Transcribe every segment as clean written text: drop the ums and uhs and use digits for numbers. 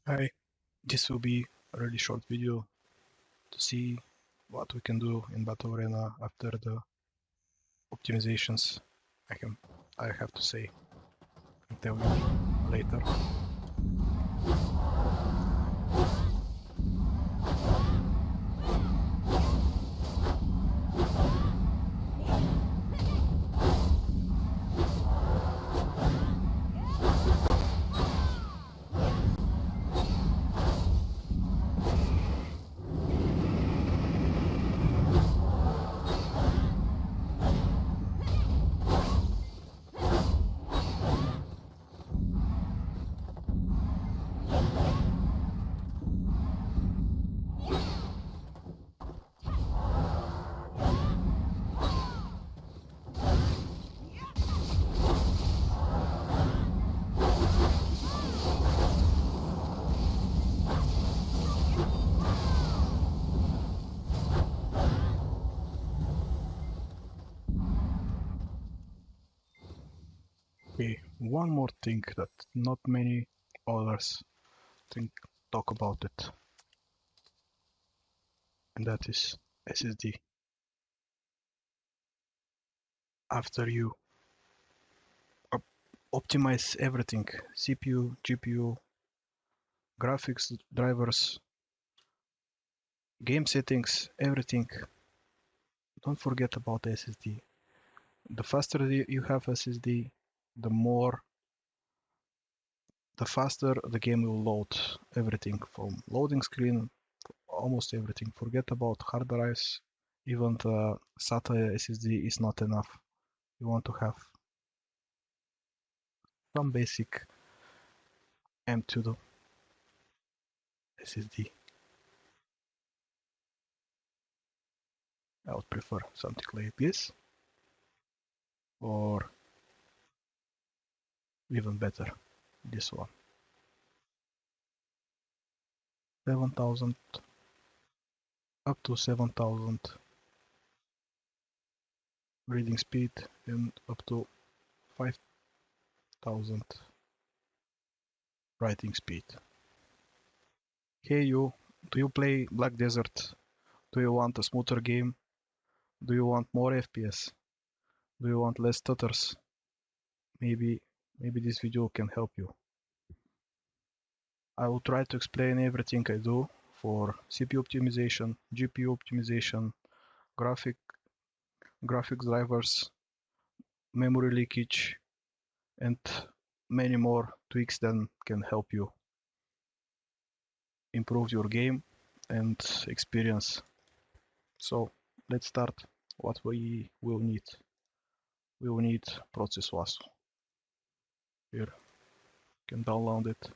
Hi, this will be a really short video to see what we can do in Battle Arena after the optimizations. I have to say and tell you later. Okay, one more thing that not many others talk about it, and that is SSD. After you optimize everything, CPU, GPU, graphics, drivers, game settings, everything, don't forget about SSD. The faster you have SSD, the faster the game will load everything from loading screen, almost everything. Forget about hard drives. Even the SATA SSD is not enough. You want to have some basic M2 SSD. I would prefer something like this, or even better, this one. 7,000, up to 7,000 reading speed and up to 5,000 writing speed. Hey you, do you play Black Desert? Do you want a smoother game? Do you want more FPS? Do you want less stutters? Maybe this video can help you. I will try to explain everything I do for CPU optimization, GPU optimization, graphics drivers, memory leakage, and many more tweaks that can help you improve your game and experience. So let's start. What we will need. We will need process was. Here, you can download it.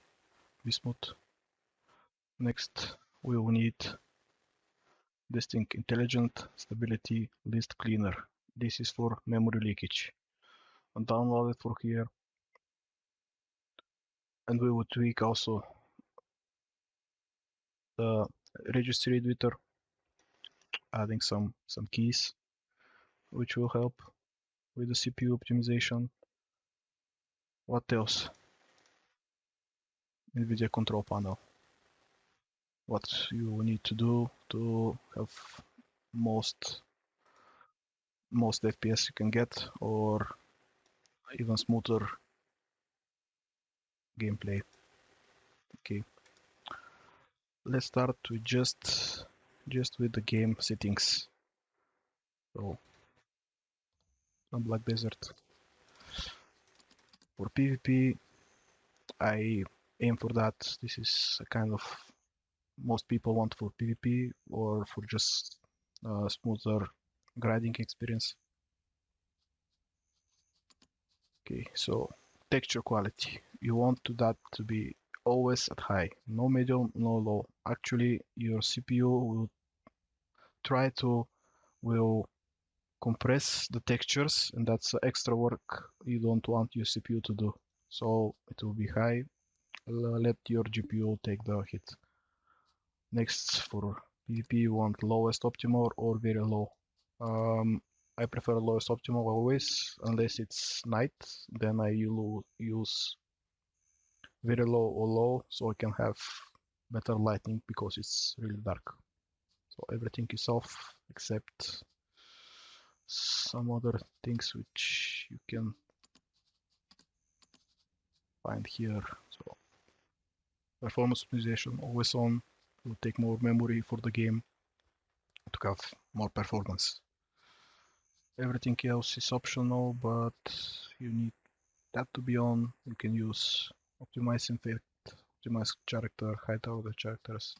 Bismuth. Next, we will need this thing, intelligent stability list cleaner. This is for memory leakage. And download it for here. And we will tweak also the registry editor, adding some keys, which will help with the CPU optimization. What else? Nvidia control panel. What you need to do to have most FPS you can get, or even smoother gameplay. Okay, let's start with just with the game settings. So on Black Desert, for PvP, I aim for that. This is a kind of most people want for PvP or for just smoother grinding experience. Okay, so texture quality. You want that to be always at high, no medium, no low. Actually, your CPU will compress the textures, and that's extra work you don't want your CPU to do. So it will be high. Let your GPU take the hit. Next, for PvP, you want lowest optimal or very low. I prefer lowest optimal always, unless it's night. Then I use very low or low, so I can have better lighting because it's really dark. So everything is off except some other things which you can find here. So performance optimization always on, will take more memory for the game to have more performance. Everything else is optional, but you need that to be on. You can use optimize effect, optimize character, hide all the characters,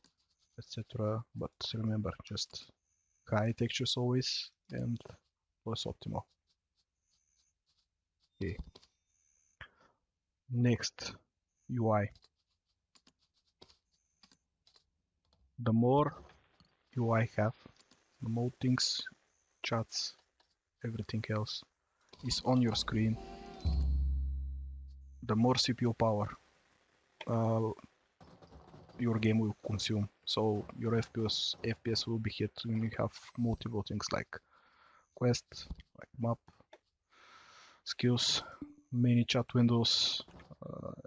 etc. But remember, just high textures always and plus optimal. Okay. Next, UI. The more UI have, the more things, chats, everything else is on your screen, the more CPU power uh, your game will consume. So your FPS will be hit when you have multiple things like quest, like map, skills, many chat windows,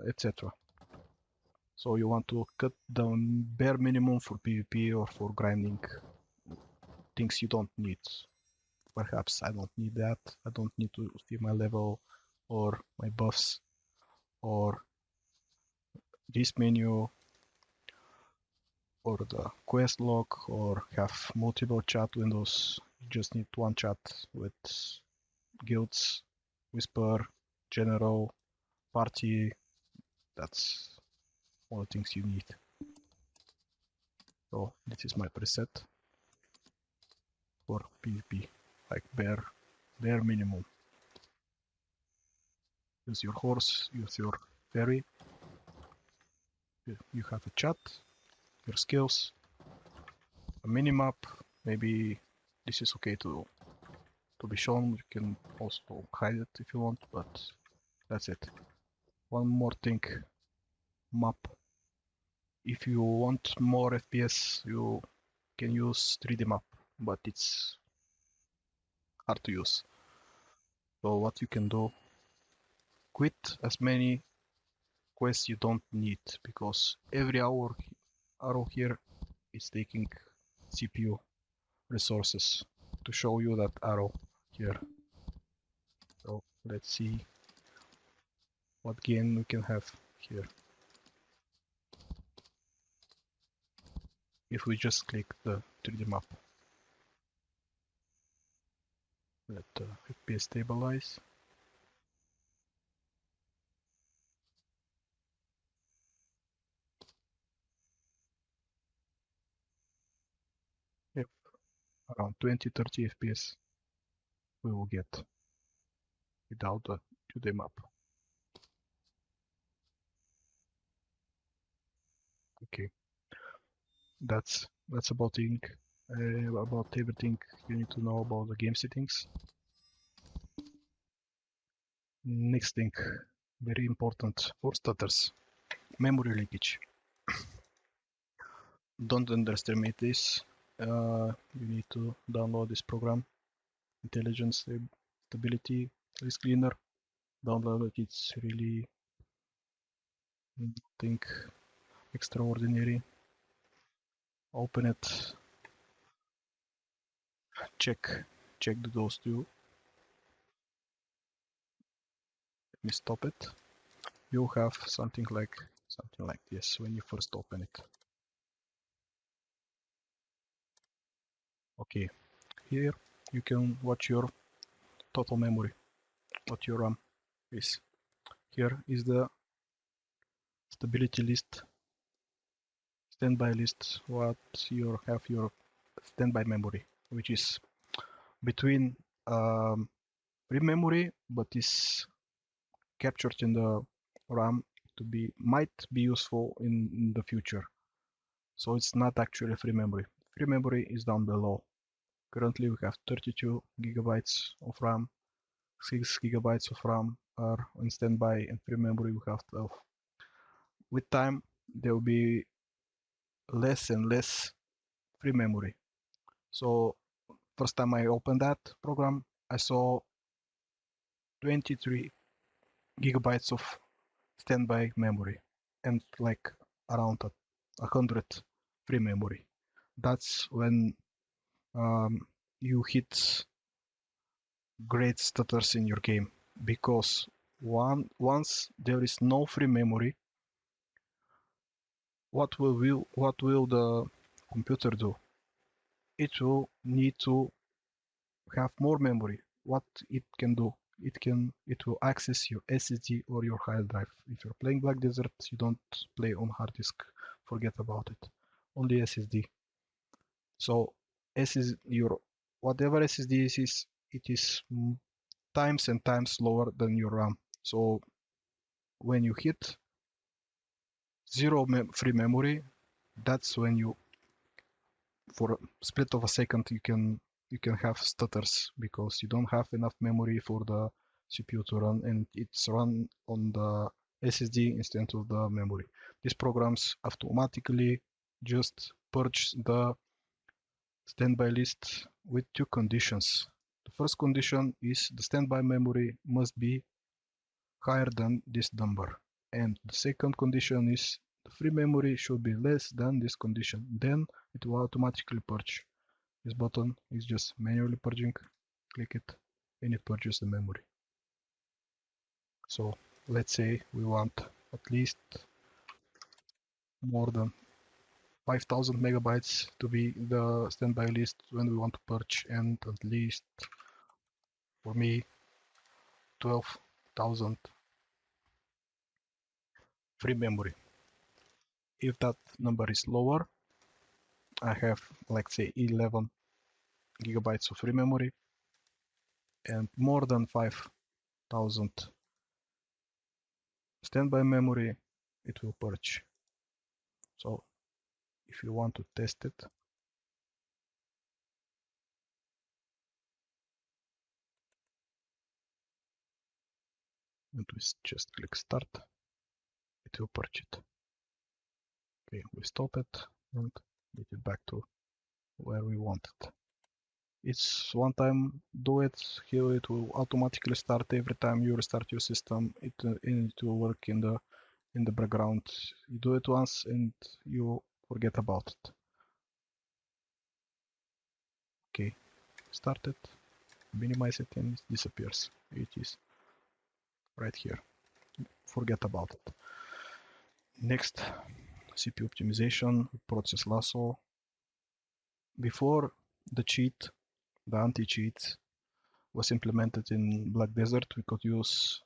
etc. So you want to cut down bare minimum for PvP or for grinding things you don't need. Perhaps I don't need that. I don't need to see my level or my buffs or this menu or the quest log or have multiple chat windows. You just need one chat with guilds, whisper, general, party. That's all the things you need. So this is my preset for PvP, like bare minimum. Use your horse, use your ferry. You have a chat, your skills, a minimap. Maybe this is okay to be shown. You can also hide it if you want, but that's it. One more thing, map. If you want more FPS, you can use 3D map, but it's hard to use. So what you can do, quit as many quests you don't need, because every arrow here is taking CPU resources to show you that arrow here. So let's see what gain we can have here. If we just click the 3D map, let the FPS stabilize. Yep, around 20-30 FPS we will get without the 2D map. Okay, that's about everything you need to know about the game settings. Next thing, very important for stutters, memory leakage. Don't underestimate this. You need to download this program, Intelligence Stability Risk Cleaner. Download it. It's really nothing extraordinary. Open it. Check those two. Let me stop it. You'll have something like this when you first open it. Okay, here you can watch your total memory, what your RAM is. Here is the stability list, standby list, what you have your standby memory, which is between free memory, but is captured in the RAM to might be useful in the future. So it's not actually free memory. Free memory is down below. Currently we have 32 gigabytes of RAM, 6 gigabytes of RAM are on standby, and free memory we have 12. With time there will be less and less free memory. So first time I opened that program, I saw 23 gigabytes of standby memory. and like around 100 free memory. That's when you hit great stutters in your game, because once there is no free memory, what will the computer do? It will need to have more memory. What it can do? It will access your SSD or your hard drive. If you're playing Black Desert, you don't play on hard disk. Forget about it. Only SSD. So SSD, your whatever SSD is, it is times and times slower than your RAM. So when you hit zero free memory, that's when you, for a split of a second, you can have stutters because you don't have enough memory for the CPU to run, and it's run on the SSD instead of the memory. These programs automatically just purge the standby list with two conditions. The first condition is the standby memory must be higher than this number. And the second condition is the free memory should be less than this condition. Then it will automatically purge. This button is just manually purging. Click it and it purges the memory. So let's say we want at least more than 5000 megabytes to be the standby list when we want to purge, and at least for me 12,000 free memory. If that number is lower, I have, like, say 11 gigabytes of free memory and more than 5000 standby memory, it will purge. So if you want to test it, and we just click start, it will purge it. Okay, we stop it and get it back to where we want it. It's one time do it, here it will automatically start every time you restart your system. It will work in the background. You do it once and you forget about it. Okay, start it, minimize it, and it disappears. It is right here. Forget about it. Next, CPU optimization, process lasso. Before the cheat, the anti-cheat was implemented in Black Desert, we could use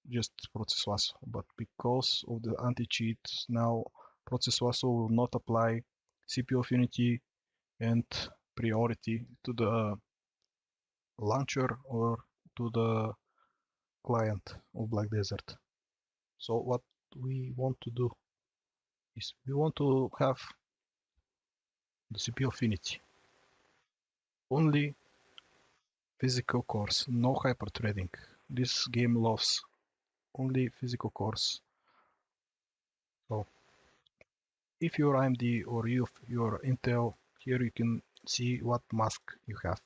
just process lasso. But because of the anti-cheat, now process lasso will not apply CPU affinity and priority to the launcher or to the client of Black Desert. So what we want to do is we want to have the CPU affinity. Only physical cores, no hyperthreading. This game loves only physical cores. So if you're AMD or if you're Intel, here you can see what mask you have.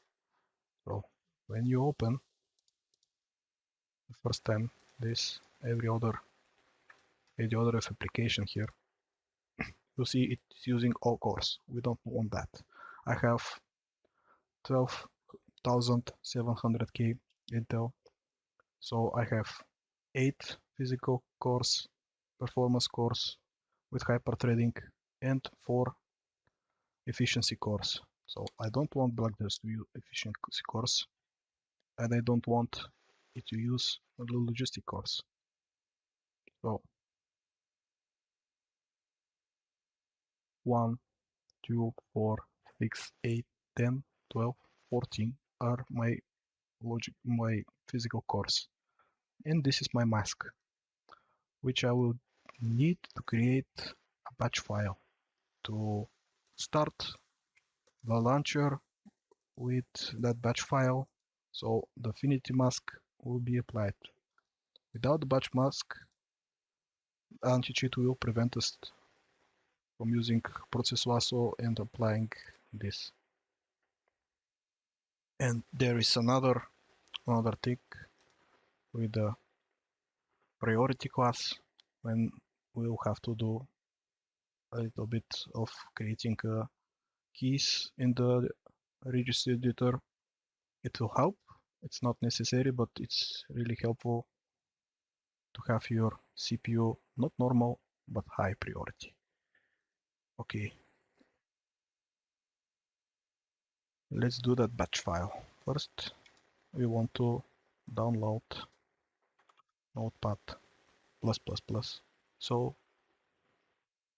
So when you open the first time this, every other application here, you see it's using all cores. We don't want that. I have 12,700K Intel, so I have 8 physical cores, performance cores with hyperthreading, and 4 efficiency cores. So I don't want Black Desert to use efficiency cores, and I don't want it to use logistic cores. So 1, 2, 4, 6, 8, 10, 12, 14 are my physical cores, and this is my mask, which I will need to create a batch file to start the launcher with that batch file, so the affinity mask will be applied. Without the batch mask, anti-cheat will prevent us from using process lasso and applying this. And there is another thing with the priority class. When we'll have to do a little bit of creating keys in the registry editor. It will help. It's not necessary, but it's really helpful to have your CPU not normal, but high priority. Okay, let's do that batch file. First, we want to download Notepad++, so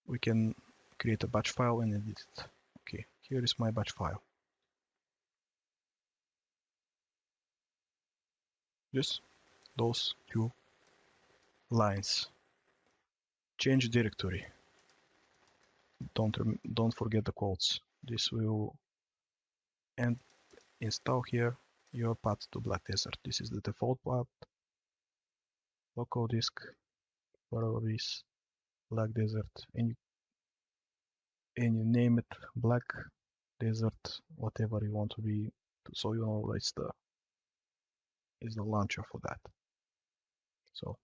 we can create a batch file and edit it. Okay, here is my batch file. Just those two lines. Change directory. Don't forget the quotes. This will and install here your path to Black Desert. This is the default path. Local disk, Parallels, Black Desert, and you name it Black Desert, whatever you want to be, so you know it's the launcher for that. So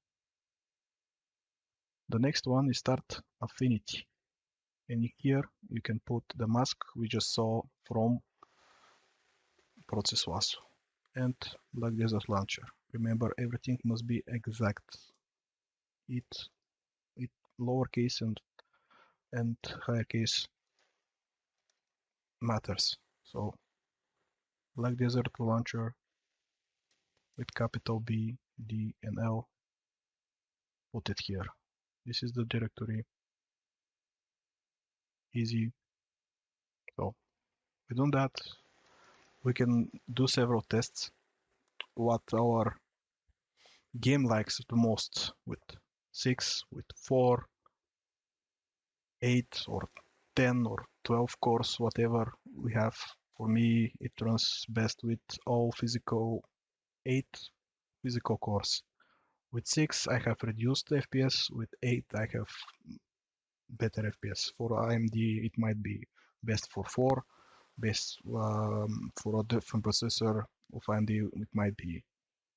the next one is start affinity, and here you can put the mask we just saw from process WASU and Black Desert launcher. Remember, everything must be exact. It lowercase and higher case matters. So Black Desert launcher with capital B, D, and L. Put it here. This is the directory. Easy. So within that, we can do several tests. What our game likes the most with 6, with 4, 8, or 10 or 12 cores, whatever we have. For me, it runs best with all 8 physical cores. With 6, I have reduced FPS. With 8, I have better FPS. For AMD, it might be best for 4. Best for a different processor of AMD, it might be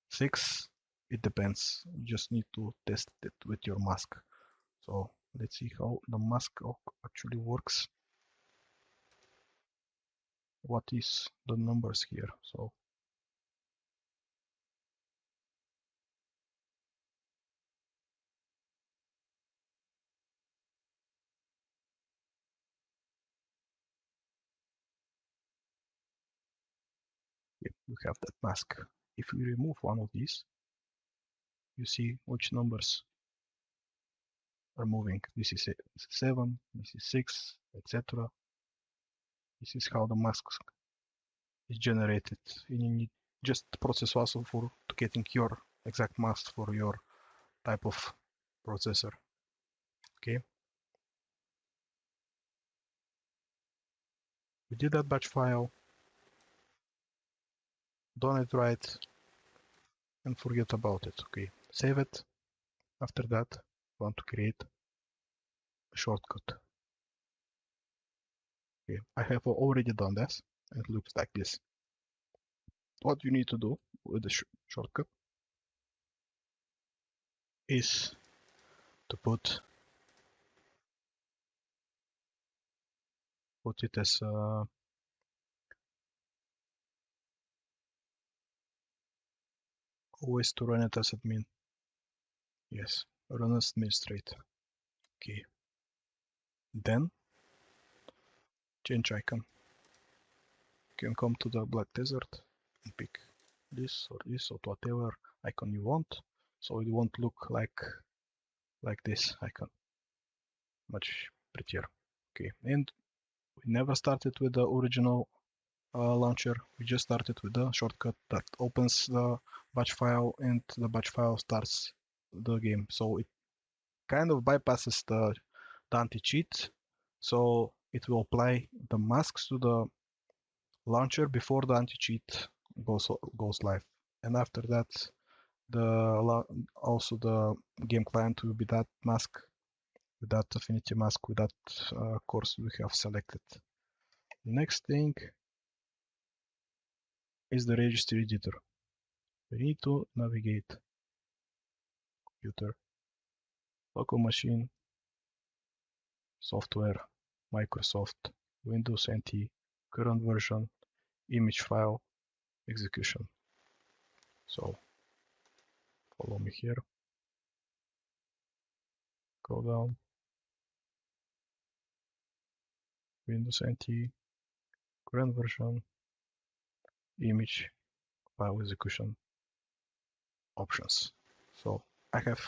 6. It depends. You just need to test it with your mask. So let's see how the mask actually works. What is the numbers here? So yep, we have that mask. If we remove one of these, you see which numbers are moving. This is 7, this is 6, etc. This is how the mask is generated. And you need just process also for getting your exact mask for your type of processor. Okay. We did that batch file. Done it right and forget about it. Okay. Save it. After that, want to create a shortcut. Okay. I have already done this and it looks like this. What you need to do with the shortcut is to put it as always to run it as admin. Yes, run as administrator. Okay. Then change icon. You can come to the Black Desert and pick this or whatever icon you want. So it won't look like this icon. Much prettier. Okay, and we never started with the original launcher. We just started with the shortcut that opens the batch file, and the batch file starts the game. So it kind of bypasses the anti-cheat. So it will apply the masks to the launcher before the anti-cheat goes live. And after that, also the game client will be that mask, with that affinity mask, with that course we have selected. Next thing is the registry editor. We need to navigate computer, local machine, software, Microsoft, Windows NT, current version, image file, execution. So follow me here, go down, Windows NT, current version, image file execution options. So I have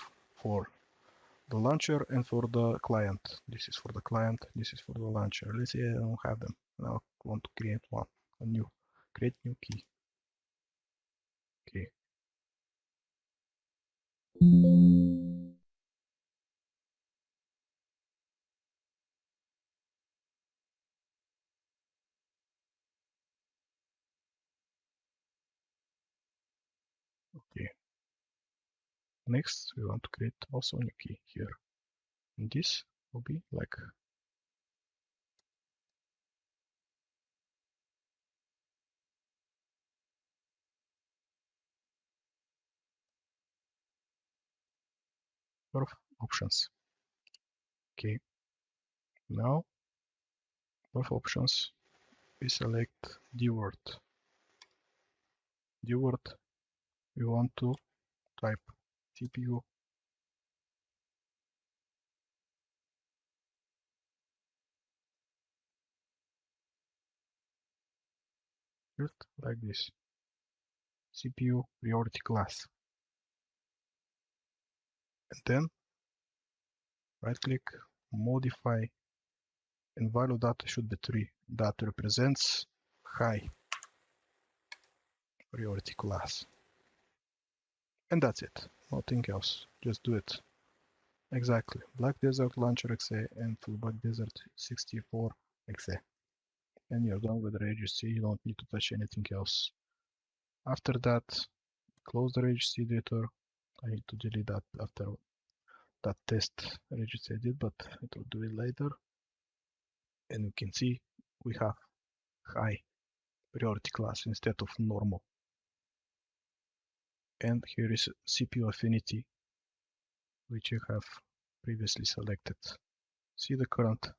for the launcher and for the client. This is for the client, this is for the launcher. Let's say I don't have them. Now I want to create one, a new, create new key. Okay. Okay. Next, we want to create also a new key here. And this will be like of options. Okay. Now, of options, we select the word. The word we want to type CPU like this. CPU priority class. And then right click, modify, and value data should be 3. That represents high priority class. And that's it. Nothing else. Just do it. Exactly. Black Desert Launcher XA and Full Black Desert 64 XA. And you're done with the registry. You don't need to touch anything else. After that, close the registry editor. I need to delete that after that test registry I did, but it will do it later. And you can see we have high priority class instead of normal. And here is CPU affinity, which you have previously selected. See the current,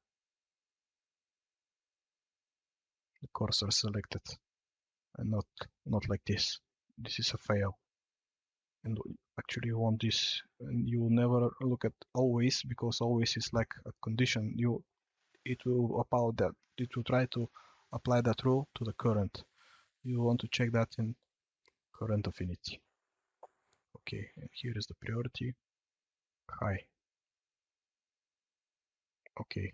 the cursor selected, and not like this. This is a fail. And actually you want this, and you never look at always, because always is like a condition. It will try to apply that rule to the current. You want to check that in current affinity. Okay, and here is the priority, high. Okay,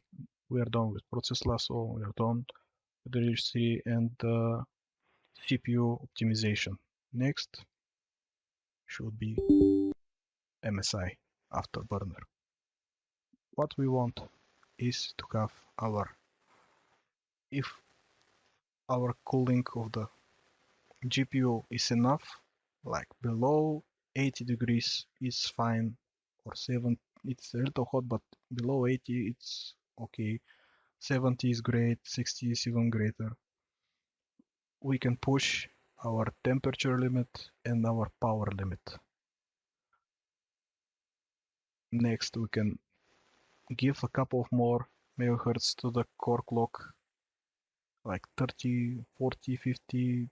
we are done with process lasso, we are done with the registry and the CPU optimization. Next should be MSI, afterburner. What we want is to have if our cooling of the GPU is enough, like below 80 degrees is fine, or 7, it's a little hot, but below 80 it's okay. 70 is great, 60 is even greater. We can push our temperature limit and our power limit. Next, we can give a couple of more megahertz to the core clock, like 30, 40, 50.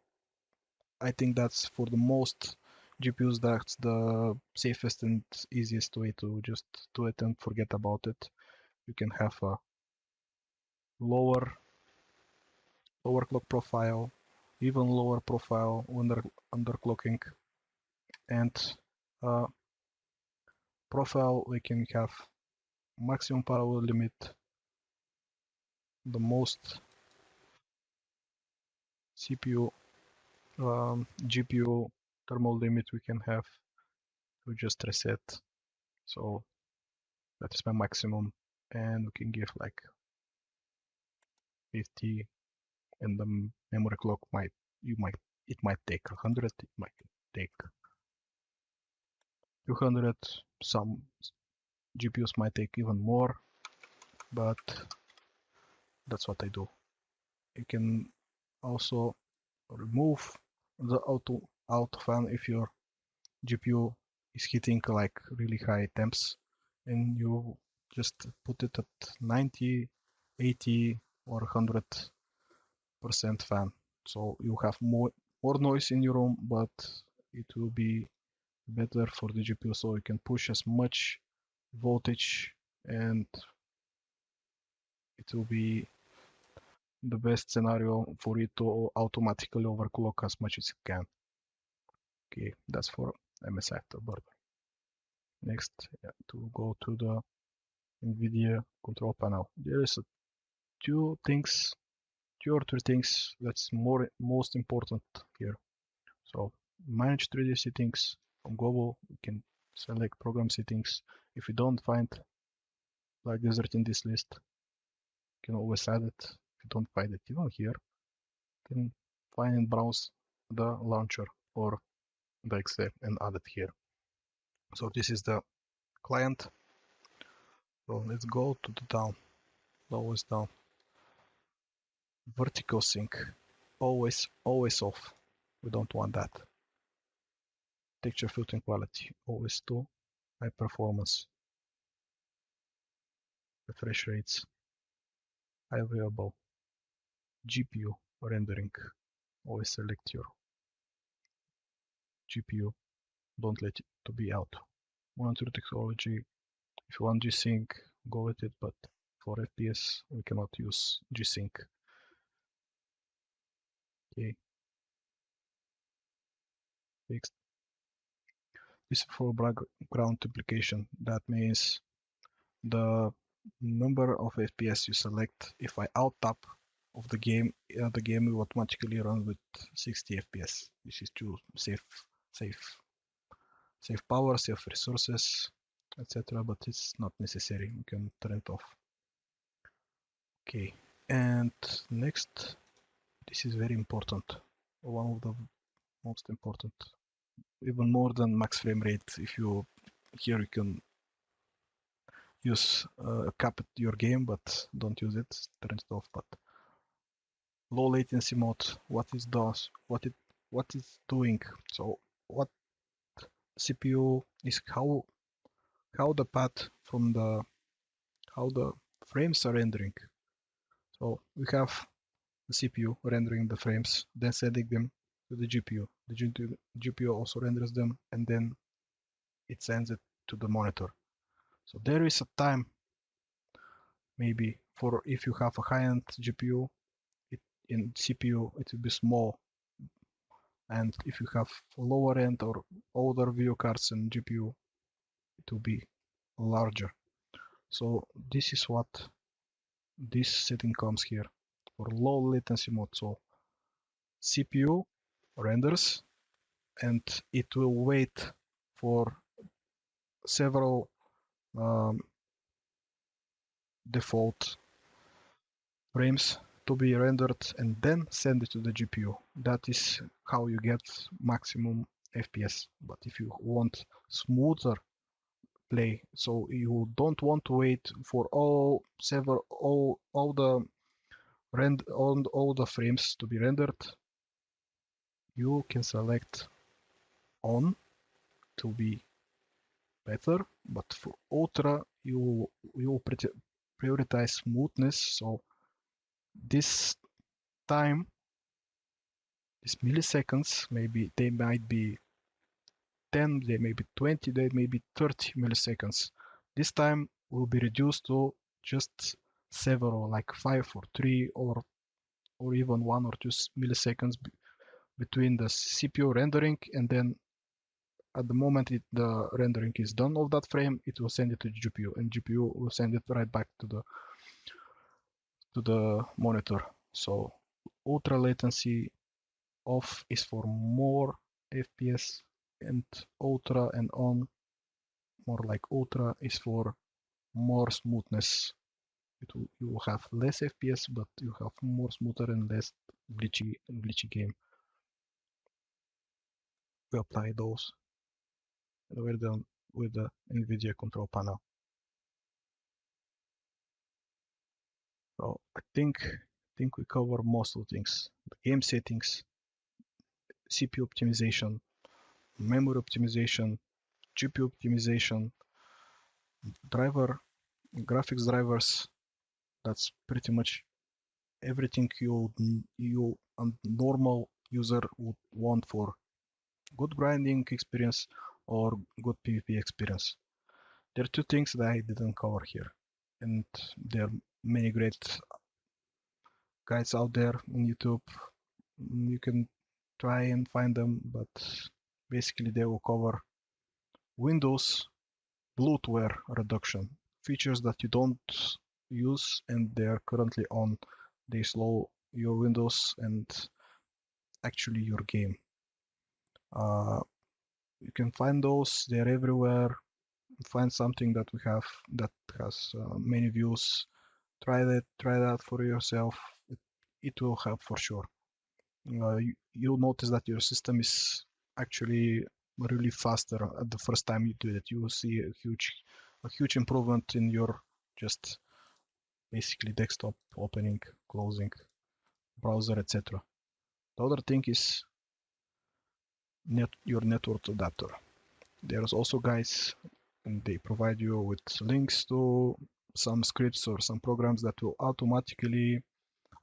I think that's for the most GPUs, that's the safest and easiest way to just do it and forget about it. You can have a lower clock profile, even lower profile underclocking, and profile we can have maximum power limit, the most CPU GPU thermal limit we can have to just reset. So that is my maximum, and we can give like 50, and the memory clock it might take 100, it might take 200. Some GPUs might take even more, but that's what I do. You can also remove the auto fan if your GPU is hitting like really high temps, and you just put it at 90, 80 or 100% fan. So you have more noise in your room, but it will be better for the GPU, so you can push as much voltage and it will be the best scenario for it to automatically overclock as much as it can. Okay, that's for MSI Afterburner. Next, to go to the Nvidia control panel. There is two or three things that's most important here. So manage 3D settings from global. We can select program settings. If you don't find like desert in this list, you can always add it. If you don't find it even here, you can find and browse the launcher or the Excel and add it here. So this is the client. So let's go to the down, lowest down. Vertical sync, always off. We don't want that. Texture filtering quality, always to high performance. Refresh rates, high available. GPU rendering, always select your GPU. Don't let it to be out. Monitor technology, if you want G-Sync, go with it, but for FPS, we cannot use G-Sync. Okay. Fixed. This is for background application. That means the number of FPS you select. If I out tap of the game will automatically run with 60 FPS. This is to save power, save resources, etc. But it's not necessary. You can turn it off. Okay, and next, this is very important. One of the most important, even more than max frame rate. If you here you can use cap your game, but don't use it. Turn it off. But low latency mode, what it does, what it's doing. So what CPU is how the path from how the frames are rendering. So we have the CPU rendering the frames, then sending them to the GPU. The GPU also renders them, and then it sends it to the monitor. So there is a time, maybe for if you have a high-end GPU, in CPU it will be small, and if you have lower end or older video cards and GPU, it will be larger. So this is what this setting comes here for low latency mode. So CPU renders and it will wait for several default frames to be rendered and then send it to the GPU. That is how you get maximum FPS. But if you want smoother play, so you don't want to wait for all the frames to be rendered, you can select on to be better, but for ultra you will prioritize smoothness. So this time, these milliseconds, maybe they might be 10, they may be 20, they may be 30 milliseconds. This time will be reduced to just several, like 5 or 3 or even 1 or 2 milliseconds between the CPU rendering, and then at the moment the rendering is done of that frame, it will send it to GPU, and GPU will send it right back to the monitor. So ultra latency off is for more FPS, and ultra and on, more like ultra, is for more smoothness. You will have less FPS, but you have more smoother and less glitchy game. We apply those, and we're done with the Nvidia control panel. So I think we cover most of the things: the game settings, CPU optimization, memory optimization, GPU optimization, driver graphics drivers, that's pretty much everything you a normal user would want for good grinding experience or good PvP experience. There are two things that I didn't cover here, and there are many great guides out there on YouTube. You can try and find them, but basically they will cover Windows bloatware reduction, features that you don't use and they are currently on. They slow your Windows and actually your game. Uh, you can find those, they're everywhere. Find something that we have that has many views. Try that for yourself. It will help for sure. You'll notice that your system is actually really faster at the first time you do it. You will see a huge improvement in your just basically desktop opening, closing, browser, etc. The other thing is your network adapter. There's also guys, and they provide you with links to some scripts or some programs that will automatically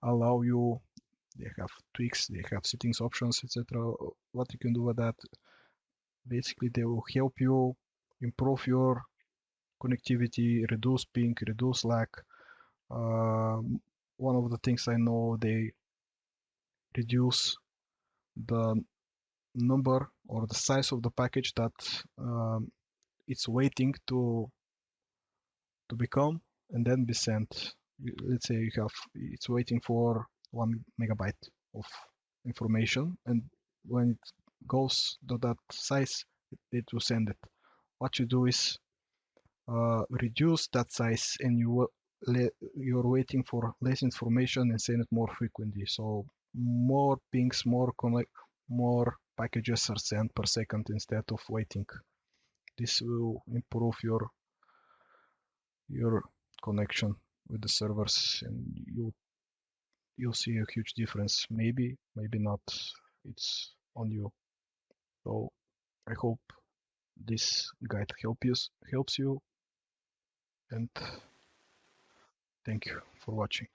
allow you. They have tweaks, they have settings options, etc. What you can do with that, basically they will help you improve your connectivity, reduce ping, reduce lag. One of the things I know, they reduce the number or the size of the package that it's waiting to become and then be sent. Let's say it's waiting for 1 megabyte of information, and when it goes to that size, it will send it. What you do is reduce that size, and you're waiting for less information and send it more frequently. So more pings, more packages are sent per second instead of waiting. This will improve your connection with the servers, and you'll see a huge difference. Maybe not. It's on you. So I hope this guide helps you, and thank you for watching.